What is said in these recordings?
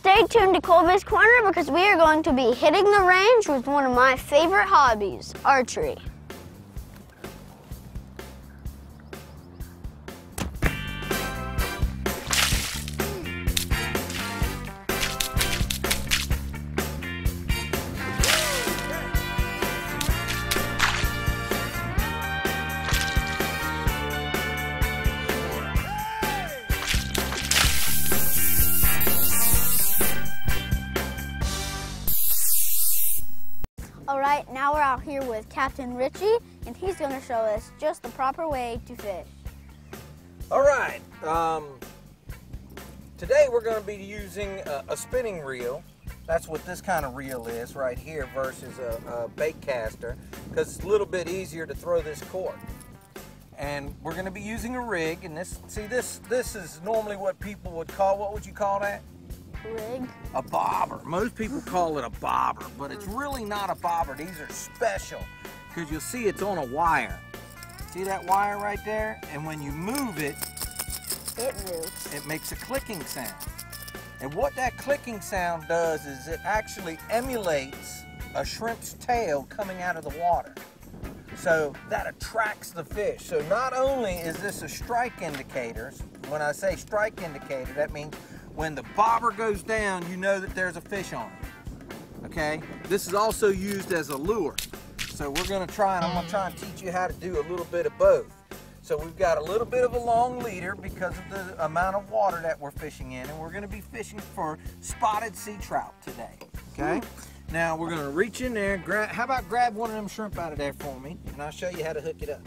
Stay tuned to Colby's Corner because we are going to be hitting the range with one of my favorite hobbies, archery. All right, now we're out here with Captain Richie, and he's going to show us just the proper way to fish. All right, today we're going to be using a spinning reel. That's what this kind of reel is right here versus a bait caster, because it's a little bit easier to throw this cork. And we're going to be using a rig, and this is normally what people would call, what would you call that? Rig. A bobber. Most people call it a bobber, but it's really not a bobber. These are special because you'll see it's on a wire. See that wire right there? And when you move it, it moves. It makes a clicking sound. And what that clicking sound does is it actually emulates a shrimp's tail coming out of the water. So that attracts the fish. So not only is this a strike indicator, when I say strike indicator, that means when the bobber goes down, you know that there's a fish on it, okay? This is also used as a lure. So we're gonna try, and I'm gonna try and teach you how to do a little bit of both. So we've got a little bit of a long leader because of the amount of water that we're fishing in, and we're gonna be fishing for spotted sea trout today, okay? Now we're gonna reach in there, how about grab one of them shrimp out of there for me, and I'll show you how to hook it up.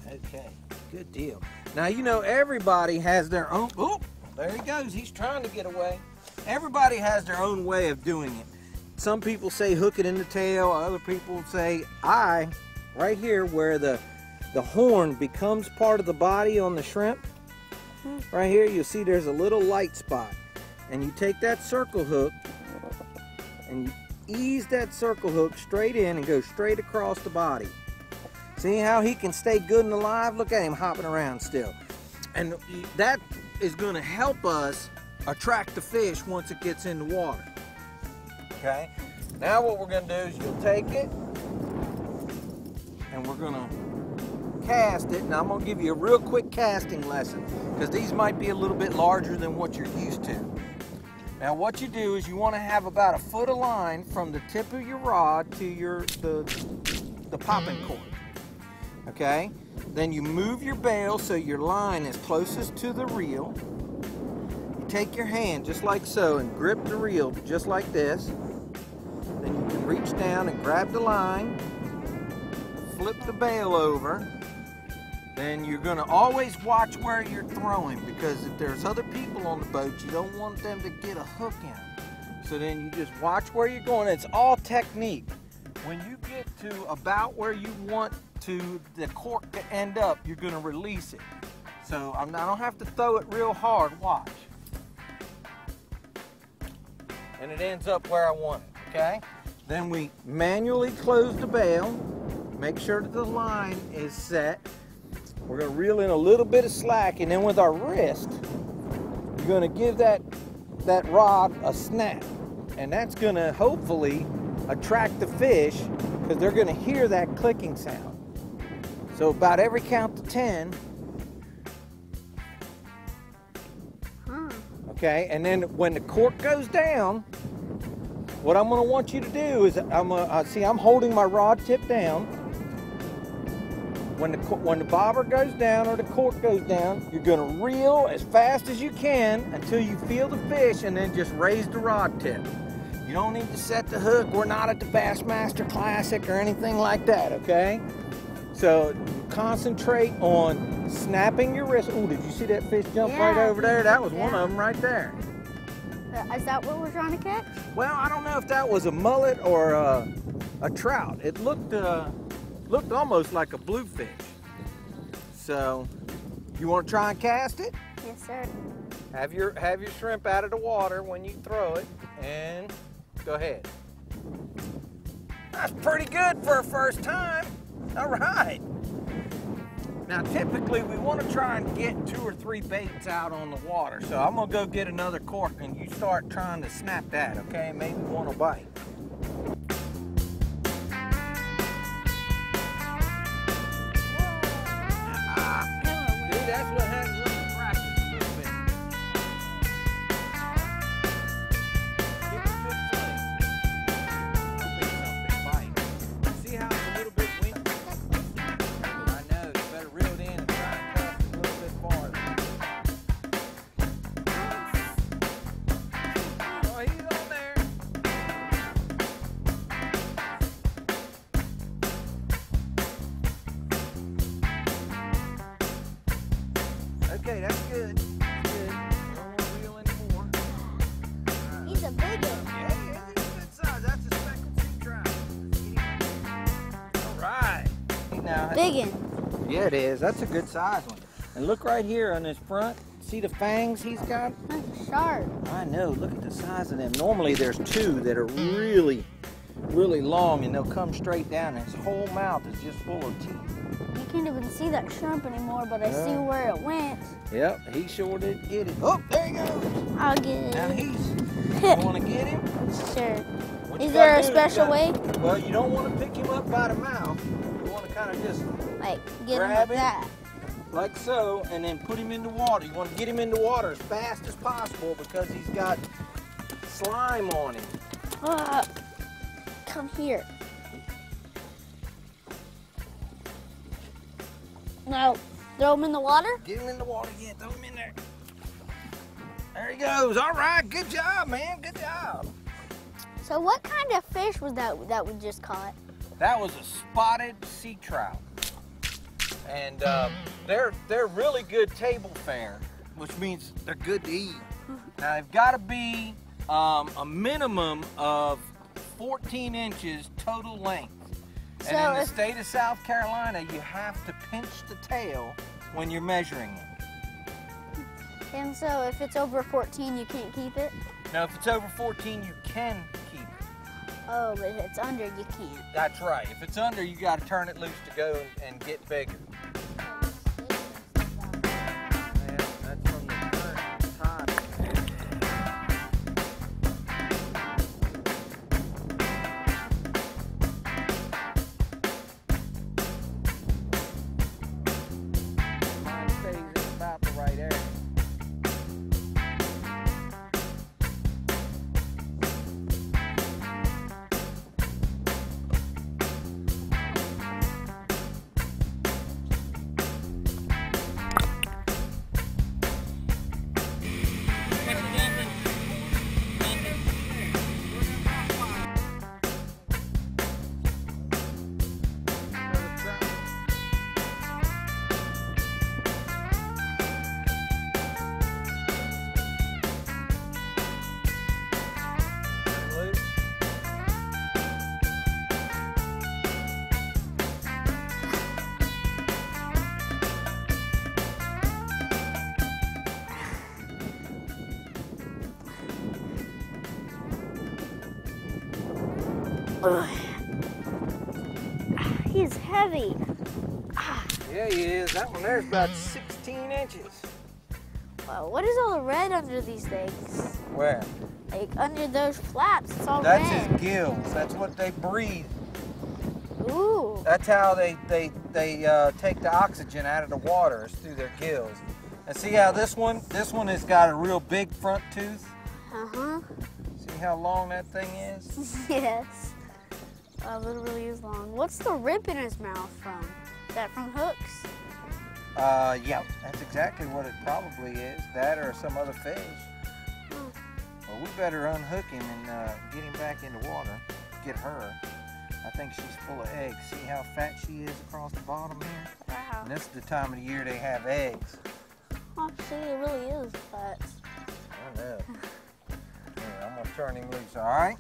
Okay, good deal. Now, you know, everybody has their own, oh, there he goes, he's trying to get away. Everybody has their own way of doing it. Some people say hook it in the tail, other people say right here where the horn becomes part of the body on the shrimp, right here, you'll see there's a little light spot. And you take that circle hook and you ease that circle hook straight in and go straight across the body. See how he can stay good and alive? Look at him hopping around still. And that is going to help us attract the fish once it gets in the water. Okay? Now what we're going to do is you'll take it and we're going to cast it. Now I'm going to give you a real quick casting lesson because these might be a little bit larger than what you're used to. Now what you do is you want to have about a foot of line from the tip of your rod to the popping cork. Okay, then you move your bail so your line is closest to the reel. You take your hand just like so and grip the reel just like this. Then you can reach down and grab the line, flip the bail over. Then you're going to always watch where you're throwing because if there's other people on the boat, you don't want them to get a hook in. So then you just watch where you're going. It's all technique. When you get to about where you want the cork to end up, you're going to release it. So I don't have to throw it real hard, watch. And it ends up where I want it, okay? Then we manually close the bail, make sure that the line is set. We're going to reel in a little bit of slack, and then with our wrist, you're going to give that rod a snap. And that's going to hopefully attract the fish because they're going to hear that clicking sound. So about every count to 10. Okay, and then when the cork goes down, what I'm going to want you to do is I'm holding my rod tip down. When the bobber goes down or the cork goes down, you're going to reel as fast as you can until you feel the fish, and then just raise the rod tip. You don't need to set the hook. We're not at the Bassmaster Classic or anything like that, okay? So concentrate on snapping your wrist. Oh, did you see that fish jump right over there? That was one of them right there. Is that what we're trying to catch? Well, I don't know if that was a mullet or a trout. It looked almost like a bluefish. So, you want to try and cast it? Yes, sir. Have your shrimp out of the water when you throw it, and go ahead. That's pretty good for a first time. All right. Now typically we want to try and get 2 or 3 baits out on the water. So I'm gonna go get another cork and you start trying to snap that, okay? Maybe one will bite. See, that's what happens when you practice a little bit. Give it a good swing. Hopefully something bites. See how it's a little bit windy? I know, you better reel it in and try and cast it a little bit farther. Oh, he's on there. Okay, that's good. That's good. I don't want to reel anymore. He's a big one. Yeah, he's a good size. That's a speckled sea trout. All right. Now, Big one. yeah, it is. That's a good size one. And look right here on his front. See the fangs he's got? That's sharp. I know. Look at the size of them. Normally there's 2 that are really, really long, and they'll come straight down. And his whole mouth is just full of teeth. You can't even see that shrimp anymore, but I see Yeah. where it went. Yep, he sure did get it. Oh, there he goes. I'll get Now it. he's. You want to get him? Sure. What you Is there gotta a do, you special way? gotta- Well, you don't want to pick him up by the mouth. You want to kind of just Like, get him grab like him. that. like so, and then put him in the water. You want to get him in the water as fast as possible because he's got slime on him. Come here. Now, throw him in the water? Get him in the water, yeah, throw him in there. There he goes. All right, good job, man, good job. So what kind of fish was that we just caught? That was a spotted sea trout. And they're really good table fare, which means they're good to eat. Now they've got to be a minimum of 14 inches total length. And So in the if- state of South Carolina, you have to pinch the tail when you're measuring it. And so if it's over 14, you can't keep it? Now if it's over 14, you can keep it. Oh, but if it's under, you can't. That's right. If it's under, you got to turn it loose to go and get bigger. Yeah, that's from the current tide. Mine stays in about the right area. He's heavy. Yeah, he is. That one there's about 16 inches. Wow, what is all the red under these things? Where? Like under those flaps, it's all That's red. his gills. That's what they breathe. Ooh. That's how they take the oxygen out of the water, is through their gills. And see how this one has got a real big front tooth? Uh-huh. See how long that thing is? Yes. It really is long. What's the rip in his mouth from? Is that from hooks? Yeah, that's exactly what it probably is. That or some other fish. Hmm. Well, we better unhook him and get him back in the water. Get her. I think she's full of eggs. See how fat she is across the bottom here? Wow. And this is the time of the year they have eggs. Oh, see, it really is fat. I know. Here, I'm gonna turn him loose, all right?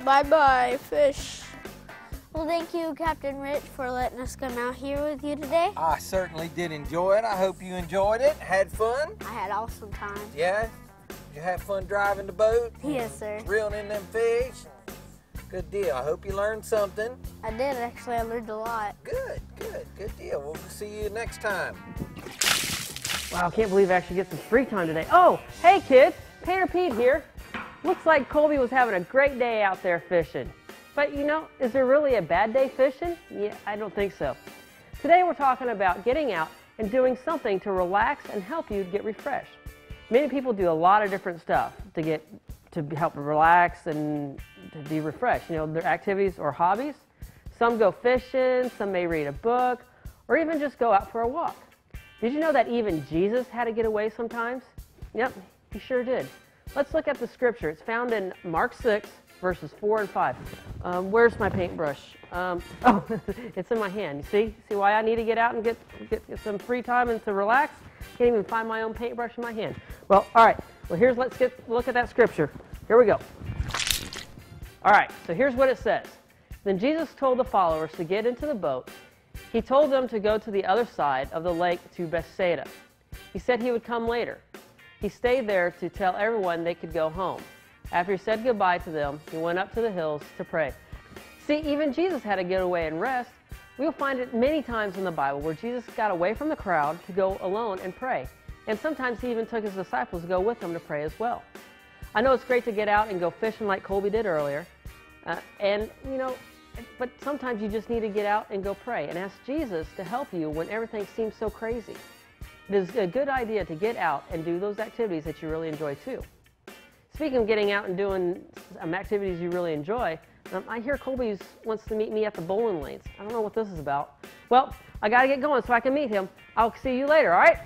Bye-bye, fish. Well, thank you, Captain Rich, for letting us come out here with you today. I certainly did enjoy it. I hope you enjoyed it. Had fun? I had awesome time. Yeah? You had fun driving the boat? Yes, sir. Reeling in them fish? Good deal. I hope you learned something. I did, actually. I learned a lot. Good deal. We'll see you next time. Wow, I can't believe I actually get some free time today. Oh, hey kids, Painter Pete here. Looks like Colby was having a great day out there fishing. But you know, is there really a bad day fishing? Yeah, I don't think so. Today we're talking about getting out and doing something to relax and help you get refreshed. Many people do a lot of different stuff to help relax and to be refreshed. You know, their activities or hobbies. Some go fishing, some may read a book, or even just go out for a walk. Did you know that even Jesus had to get away sometimes? Yep, he sure did. Let's look at the scripture. It's found in Mark 6, verses 4 and 5. Where's my paintbrush? Oh, it's in my hand. You see why I need to get out and get some free time and to relax? Can't even find my own paintbrush in my hand. Well, all right. Well, let's look at that scripture. Here we go. All right, so here's what it says. Then Jesus told the followers to get into the boat. He told them to go to the other side of the lake to Bethsaida. He said he would come later. He stayed there to tell everyone they could go home. After he said goodbye to them, he went up to the hills to pray. See, even Jesus had to get away and rest. We'll find it many times in the Bible where Jesus got away from the crowd to go alone and pray. And sometimes he even took his disciples to go with him to pray as well. I know it's great to get out and go fishing like Colby did earlier. But sometimes you just need to get out and go pray and ask Jesus to help you when everything seems so crazy. It is a good idea to get out and do those activities that you really enjoy too. Speaking of getting out and doing activities you really enjoy, I hear Colby wants to meet me at the bowling lanes. I don't know what this is about. Well, I got to get going so I can meet him. I'll see you later, all right?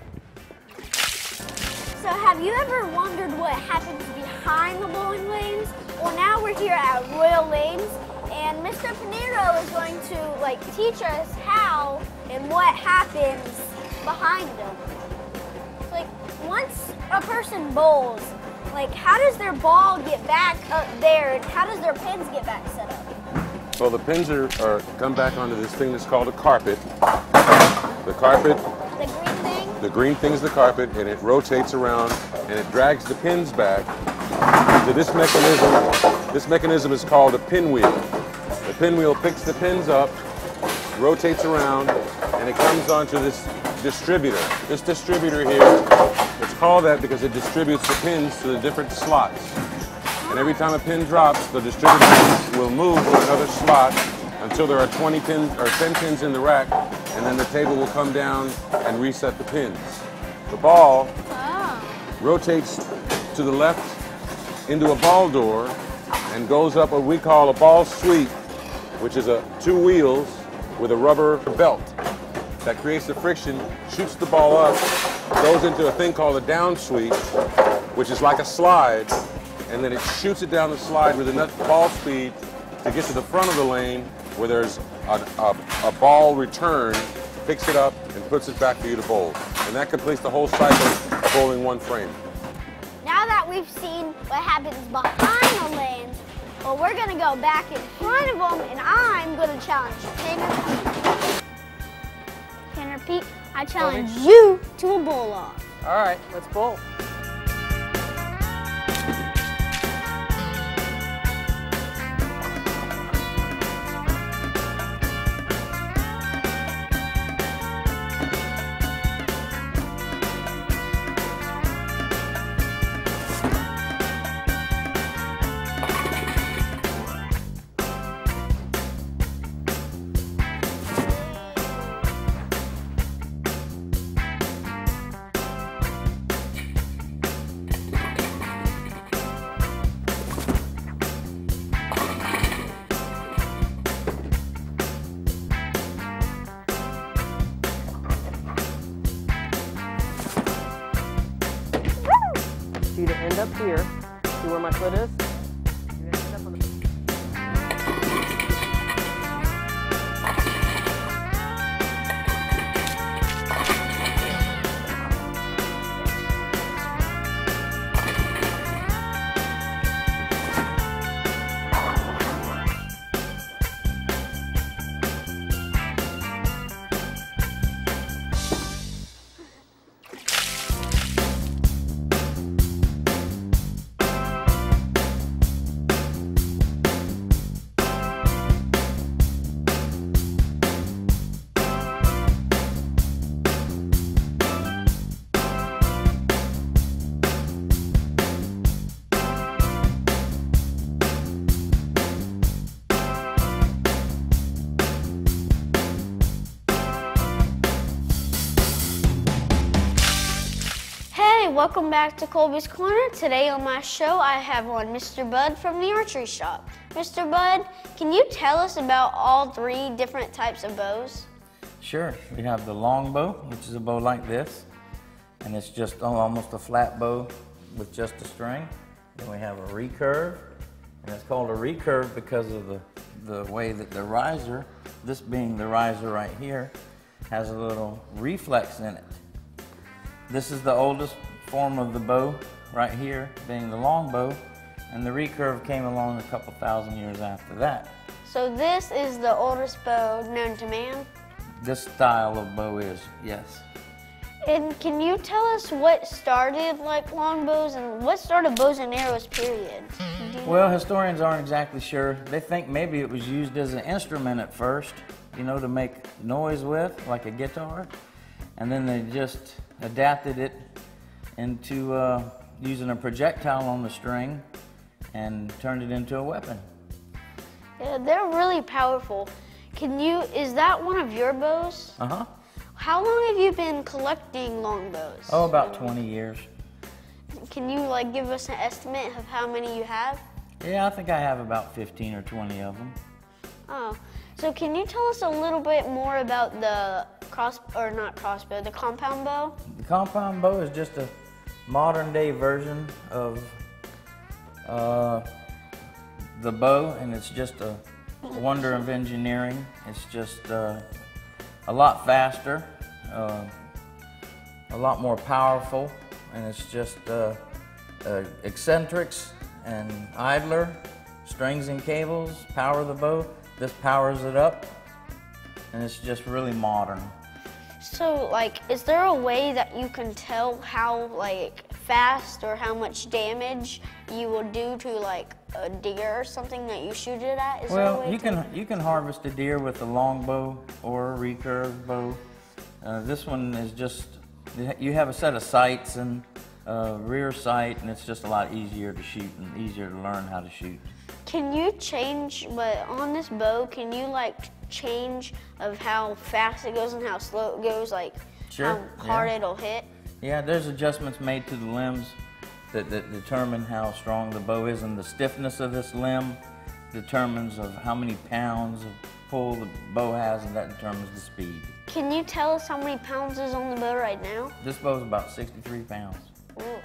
So have you ever wondered what happens behind the bowling lanes? Well, now we're here at Royal Lanes, and Mr. Pinero is going to teach us how and what happens behind them. Once a person bowls, how does their ball get back up there, and how does their pins get back set up? Well, the pins are come back onto this thing that's called a carpet. The carpet. The green thing? The green thing's the carpet, and it rotates around, and it drags the pins back to this mechanism. This mechanism is called a pinwheel. The pinwheel picks the pins up, rotates around, and it comes onto this distributor. This distributor here, it's called that because it distributes the pins to the different slots. And every time a pin drops, the distributor will move to another slot until there are 20 pins or 10 pins in the rack, and then the table will come down and reset the pins. The ball rotates to the left into a ball door and goes up what we call a ball sweep, which is two wheels with a rubber belt that creates the friction, shoots the ball up, goes into a thing called a down sweep, which is like a slide, and then it shoots it down the slide with enough ball speed to get to the front of the lane where there's a ball return, picks it up, and puts it back for you to bowl. And that completes the whole cycle of bowling one frame. Now that we've seen what happens behind the lanes, well, we're going to go back in front of them, and I'm going to challenge Painter Pete. Painter Pete, I challenge you to a bowl-off. All right, let's bowl. You to end up here. See where my foot is? You're gonna end up on the Hey, welcome back to Colby's Corner. Today on my show, I have on Mr. Bud from the archery shop. Mr. Bud, can you tell us about all 3 different types of bows? Sure. We have the long bow, which is a bow like this, and it's just almost a flat bow with just a string. Then we have a recurve, and it's called a recurve because of the way that the riser, this being the riser right here, has a little reflex in it. This is the oldest form of the bow right here, being the long bow, and the recurve came along a couple thousand years after that. So this is the oldest bow known to man? This style of bow is, yes. And can you tell us what started like long bows and what started bows and arrows, period? Well, historians aren't exactly sure. They think maybe it was used as an instrument at first, you know, to make noise with, like a guitar. And then they just adapted it into using a projectile on the string and turned it into a weapon. Yeah, they're really powerful. Is that one of your bows? Uh-huh. How long have you been collecting long bows? Oh, about 20 years. Can you give us an estimate of how many you have? Yeah, I think I have about 15 or 20 of them. Oh, so can you tell us a little bit more about the the compound bow? The compound bow is just a modern day version of the bow, and it's just a wonder of engineering. It's just a lot faster, a lot more powerful, and it's just eccentrics and idler, strings and cables, power the bow. This powers it up, and it's just really modern. So, is there a way that you can tell how, fast or how much damage you will do to, a deer or something that you shoot it at? Well, you can harvest a deer with a long bow or a recurve bow. This one is just, you have a set of sights and a rear sight, and it's just a lot easier to shoot and easier to learn how to shoot. Can you change, on this bow, can you change of how fast it goes and how slow it goes, Sure, how hard it'll hit? Yeah, there's adjustments made to the limbs that determine how strong the bow is, and the stiffness of this limb determines of how many pounds of pull the bow has, and that determines the speed. Can you tell us how many pounds is on the bow right now? This bow's about 63 pounds. Ooh.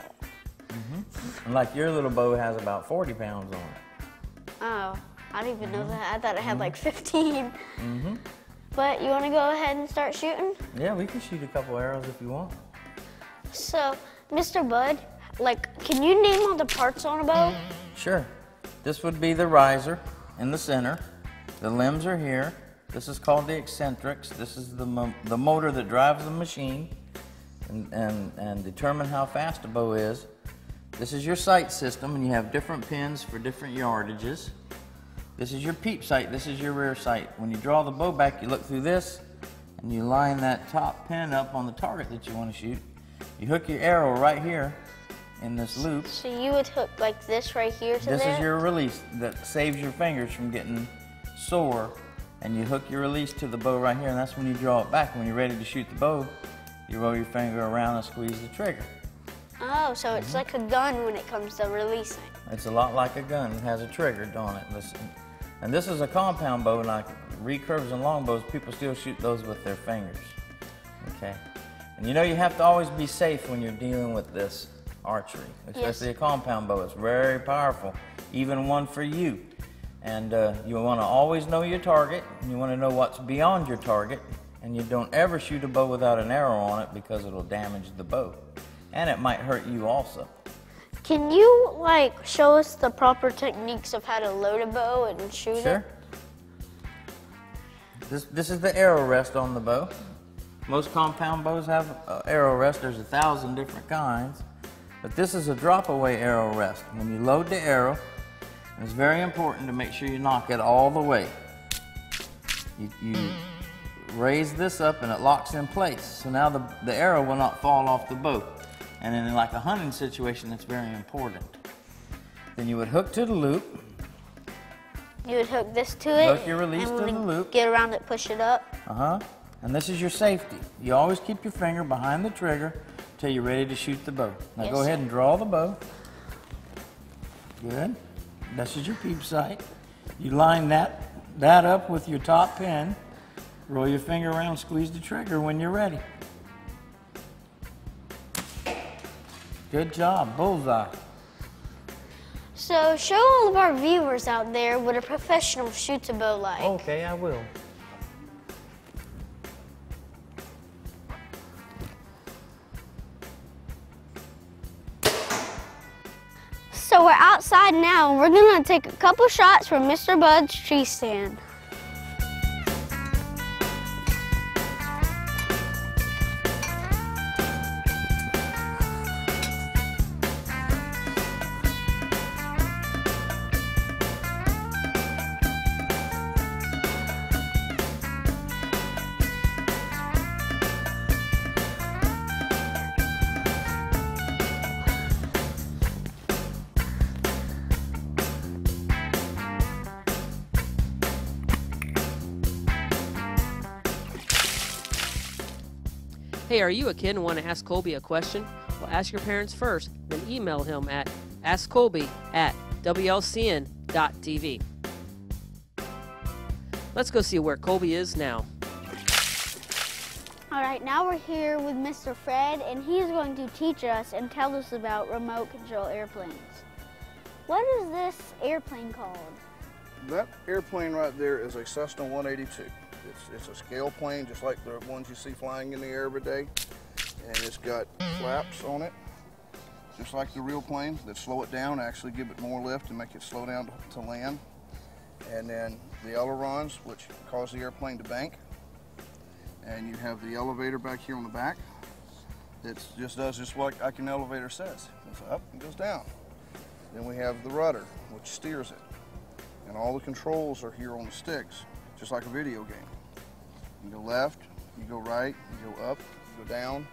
And your little bow has about 40 pounds on it. Oh, I didn't even know that. I thought it had 15. But you want to go ahead and start shooting? Yeah, we can shoot a couple arrows if you want. So, Mr. Bud, can you name all the parts on a bow? Sure. This would be the riser in the center. The limbs are here. This is called the eccentrics. This is the motor that drives the machine and determine how fast a bow is. This is your sight system, and you have different pins for different yardages. This is your peep sight. This is your rear sight. When you draw the bow back, you look through this, and you line that top pin up on the target that you want to shoot. You hook your arrow right here in this loop. So you would hook this right here to This that? is your release that saves your fingers from getting sore, and you hook your release to the bow right here, and that's when you draw it back. When you're ready to shoot the bow, you roll your finger around and squeeze the trigger. Oh, so it's like a gun when it comes to releasing. It's a lot like a gun. It has a trigger on it. And this is a compound bow, like recurves and longbows. People still shoot those with their fingers. Okay. And you have to always be safe when you're dealing with this archery, especially a compound bow. It's very powerful, even one for you. And you want to always know your target, and you want to know what's beyond your target, and you don't ever shoot a bow without an arrow on it because it'll damage the bow. And it might hurt you also. Can you show us the proper techniques of how to load a bow and shoot it? Sure. This is the arrow rest on the bow. Most compound bows have arrow rest. There's 1,000 different kinds. But this is a drop away arrow rest. When you load the arrow, it's very important to make sure you knock it all the way. You raise this up and it locks in place. So now the arrow will not fall off the bow. And in a hunting situation, that's very important. Then you would hook to the loop. You would hook this to it. Hook your release to the loop. Get around it, push it up. And this is your safety. You always keep your finger behind the trigger. till you're ready to shoot the bow. Now Yes, go ahead sir. and draw the bow. Good. This is your peep sight. You line that up with your top pin. Roll your finger around, squeeze the trigger when you're ready. Good job, bullseye. So show all of our viewers out there what a professional shoots a bow like. Okay, I will. So we're outside now, and we're gonna take a couple shots from Mr. Bud's tree stand. Hey, are you a kid and want to ask Colby a question? Well, ask your parents first, then email him at askcolby@wlcn.tv. Let's go see where Colby is now. All right, now we're here with Mr. Fred, and he's going to teach us and tell us about remote control airplanes. What is this airplane called? That airplane right there is a Cessna 182. It's a scale plane, just like the ones you see flying in the air every day. And it's got flaps on it, just like the real plane, that slow it down, actually give it more lift and make it slow down to land. And then the ailerons, which cause the airplane to bank. And you have the elevator back here on the back that just does just what like an elevator says. It goes up and goes down. Then we have the rudder, which steers it. And all the controls are here on the sticks, just like a video game. You go left, you go right, you go up, you go down,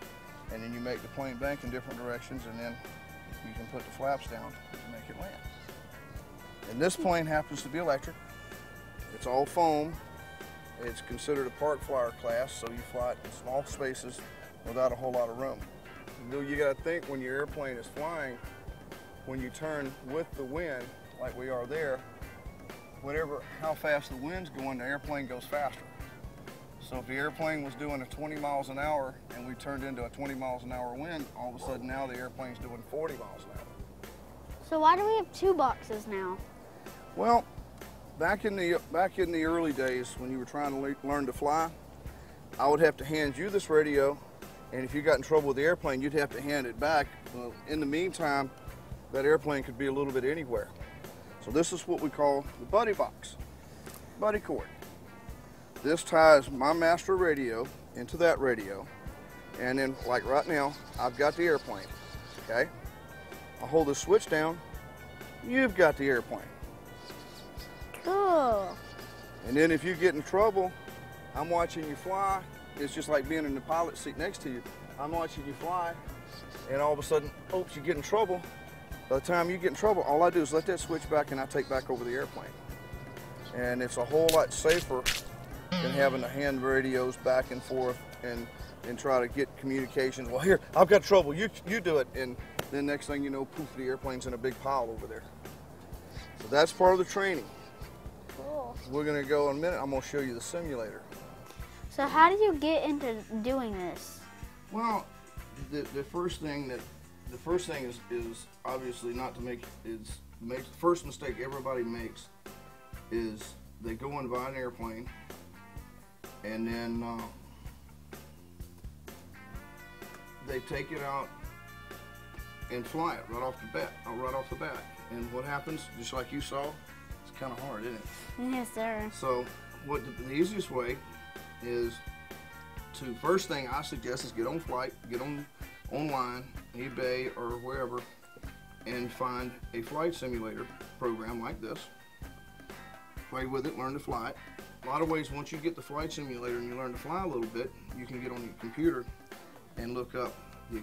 and then you make the plane bank in different directions, and then you can put the flaps down to make it land. And this plane happens to be electric. It's all foam. It's considered a park flyer class, so you fly it in small spaces without a whole lot of room. You gotta think when your airplane is flying, when you turn with the wind, like we are there, how fast the wind's going, the airplane goes faster. So if the airplane was doing a 20 miles an hour and we turned into a 20 miles an hour wind, all of a sudden now the airplane's doing 40 miles an hour. So why do we have two boxes now? Well, back in the early days when you were trying to learn to fly, I would have to hand you this radio, and if you got in trouble with the airplane, you'd have to hand it back. Well, in the meantime, that airplane could be a little bit anywhere. So this is what we call the buddy box, buddy cord. This ties my master radio into that radio, and then like right now, I've got the airplane, okay? I hold the switch down, you've got the airplane. Cool. And then if you get in trouble, I'm watching you fly. It's just like being in the pilot seat next to you. I'm watching you fly, and all of a sudden, oops, you get in trouble. By the time you get in trouble, all I do is let that switch back and I take back over the airplane. And it's a whole lot safer than having the hand radios back and forth and try to get communications. Well, here, I've got trouble, you do it. And then next thing you know, poof, the airplane's in a big pile over there. So that's part of the training. Cool. We're gonna go in a minute, I'm gonna show you the simulator. So how did you get into doing this? Well, the first thing is obviously not to make the first mistake everybody makes is they go and buy an airplane and then they take it out and fly it right off the bat. And what happens, just like you saw, it's kind of hard, isn't it? Yes, sir. So the easiest way is to, first thing I suggest is get on flight, get online, eBay or wherever, and find a flight simulator program like this. Play with it, learn to fly it. A lot of ways, once you get the flight simulator and you learn to fly a little bit, you can get on your computer and look up the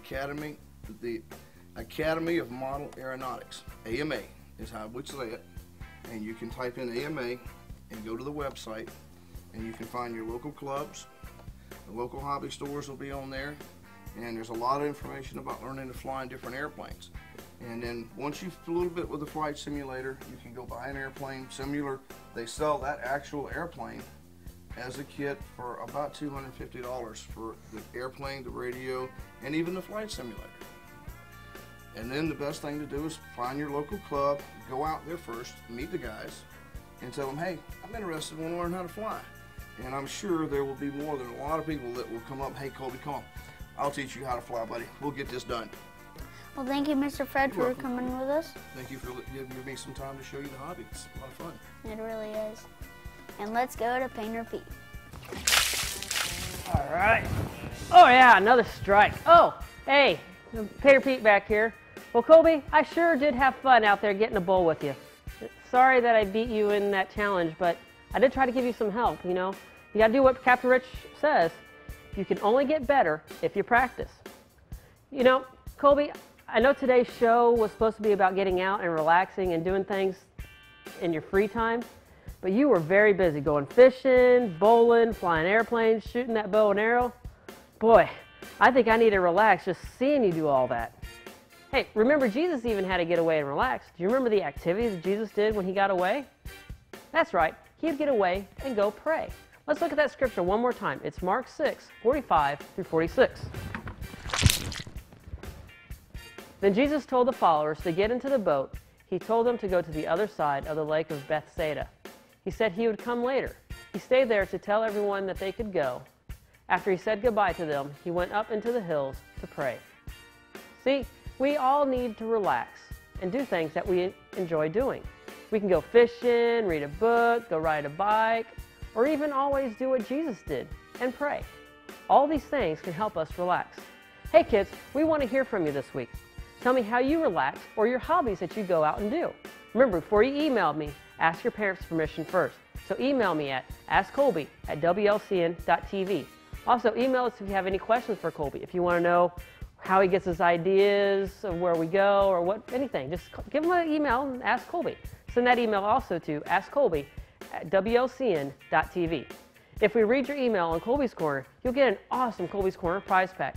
Academy of Model Aeronautics. AMA is how we say it. And you can type in AMA and go to the website, and you can find your local clubs. The local hobby stores will be on there, And there's a lot of information about learning to fly in different airplanes. And then once you've a little bit with the flight simulator, you can go buy an airplane similar. They sell that actual airplane as a kit for about $250 for the airplane, the radio, and even the flight simulator. And then the best thing to do is find your local club, go out there first, meet the guys, and tell them, hey, I'm interested and want to learn how to fly. And I'm sure there will be more than a lot of people that will come up, hey, Colby, come on. I'll teach you how to fly, buddy. We'll get this done. Well, thank you, Mr. Fred, for coming with us. Thank you for giving me some time to show you the hobby. It's a lot of fun. It really is. And let's go to Painter Pete. All right. Oh, yeah, another strike. Oh, hey, Painter Pete back here. Well, Colby, I sure did have fun out there getting a bowl with you. Sorry that I beat you in that challenge, but I did try to give you some help, you know. You got to do what Captain Rich says. You can only get better if you practice. You know, Colby, I know today's show was supposed to be about getting out and relaxing and doing things in your free time, but you were very busy going fishing, bowling, flying airplanes, shooting that bow and arrow. Boy, I think I need to relax just seeing you do all that. Hey, remember Jesus even had to get away and relax. Do you remember the activities that Jesus did when he got away? That's right, he'd get away and go pray. Let's look at that scripture one more time. It's Mark 6:45-46. Then Jesus told the followers to get into the boat. He told them to go to the other side of the lake of Bethsaida. He said he would come later. He stayed there to tell everyone that they could go. After he said goodbye to them, he went up into the hills to pray. See, we all need to relax and do things that we enjoy doing. We can go fishing, read a book, go ride a bike, or even always do what Jesus did and pray. All these things can help us relax. Hey kids, we want to hear from you this week. Tell me how you relax or your hobbies that you go out and do. Remember, before you email me, ask your parents' permission first. So email me at askcolby@wlcn.tv. Also, email us if you have any questions for Colby. If you want to know how he gets his ideas of where we go or what, anything, just give him an email and ask Colby. Send that email also to askcolby@wlcn.tv. If we read your email on Colby's Corner, you'll get an awesome Colby's Corner prize pack.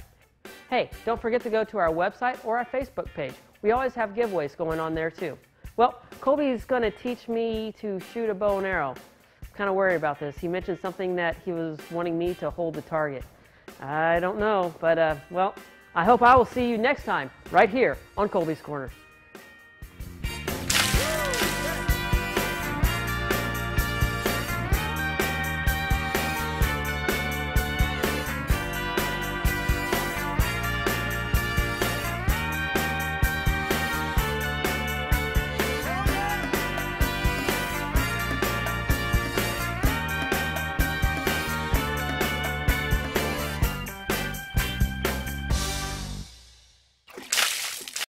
Hey, don't forget to go to our website or our Facebook page. We always have giveaways going on there too. Well, Colby's going to teach me to shoot a bow and arrow. I'm kind of worried about this. He mentioned something that he was wanting me to hold the target. I don't know, but well, I hope I will see you next time right here on Colby's Corner.